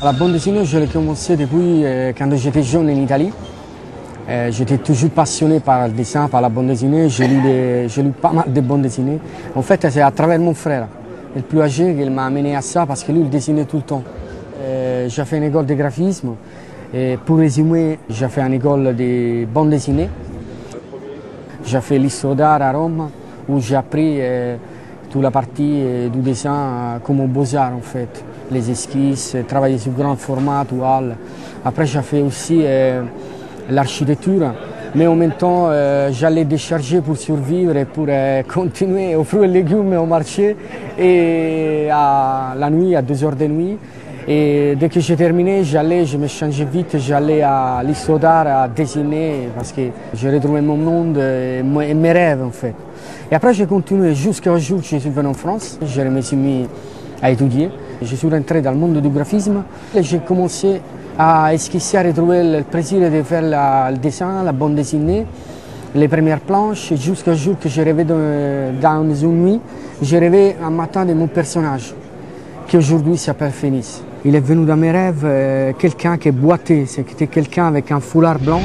La bande dessinée, je l'ai commencé depuis quand j'étais jeune en Italie. J'étais toujours passionné par le dessin, par la bande dessinée. J'ai lu pas mal de bandes dessinées. En fait, c'est à travers mon frère, le plus âgé, qu'il m'a amené à ça parce que lui, il dessinait tout le temps. J'ai fait une école de graphisme. Et pour résumer, j'ai fait une école de bande dessinée. J'ai fait l'histoire d'art à Rome, où j'ai appris toute la partie du dessin comme au Beaux-Arts en fait. Les esquisses, travailler sur grand format, toile. Après, j'ai fait aussi l'architecture, mais en même temps, j'allais décharger pour survivre et pour continuer aux fruits et légumes au marché et à la nuit, à 2 heures de nuit. Et dès que j'ai terminé, je me changeais vite, j'allais à l'histoire d'art à dessiner parce que j'ai retrouvé mon monde et mes rêves en fait. Et après, j'ai continué jusqu'au jour où je suis venu en France. Je me suis mis à étudier. Je suis rentré dans le monde du graphisme et j'ai commencé à esquisser, à retrouver le plaisir de faire le dessin, la bande dessinée, les premières planches, jusqu'au jour que j'ai rêvé dans une nuit, j'ai rêvé un matin de mon personnage, qui aujourd'hui s'appelle Phénix. Il est venu dans mes rêves quelqu'un qui est boité, c'était quelqu'un avec un foulard blanc.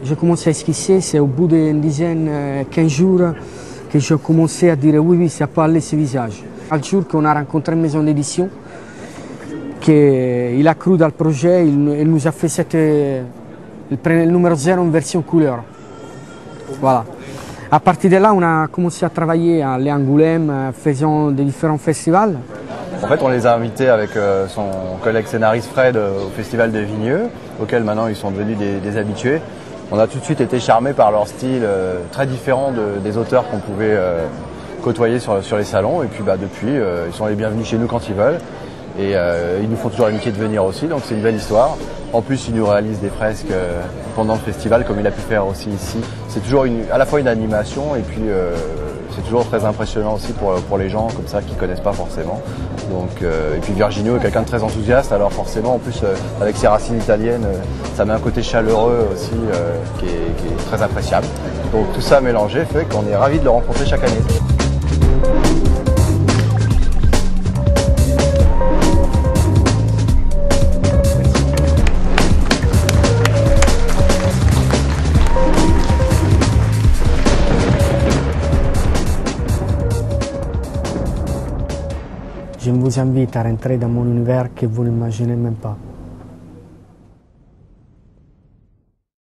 J'ai commencé à esquisser, c'est au bout d'une dizaine, 15 jours, que j'ai commencé à dire oui, ça peut aller ce visage. Un jour qu'on a rencontré une maison d'édition, qu'il a cru dans le projet, il nous a fait le numéro 0 en version couleur. Voilà. À partir de là, on a commencé à travailler à l'Angoulême, faisant des différents festivals. En fait, on les a invités avec son collègue scénariste Fred au Festival de Vigneux, auquel maintenant ils sont devenus des habitués. On a tout de suite été charmés par leur style très différent des auteurs qu'on pouvait côtoyer sur les salons. Et puis depuis, ils sont les bienvenus chez nous quand ils veulent. Et ils nous font toujours l'amitié de venir aussi, donc c'est une belle histoire. En plus, il nous réalise des fresques pendant le festival, comme il a pu faire aussi ici. C'est toujours à la fois une animation et puis c'est toujours très impressionnant aussi pour les gens comme ça qui ne connaissent pas forcément. Donc, et puis Virginio est quelqu'un de très enthousiaste, alors forcément en plus avec ses racines italiennes, ça met un côté chaleureux aussi qui est très appréciable. Donc tout ça mélangé fait qu'on est ravis de le rencontrer chaque année. Je vous invite à rentrer dans mon univers que vous n'imaginez même pas.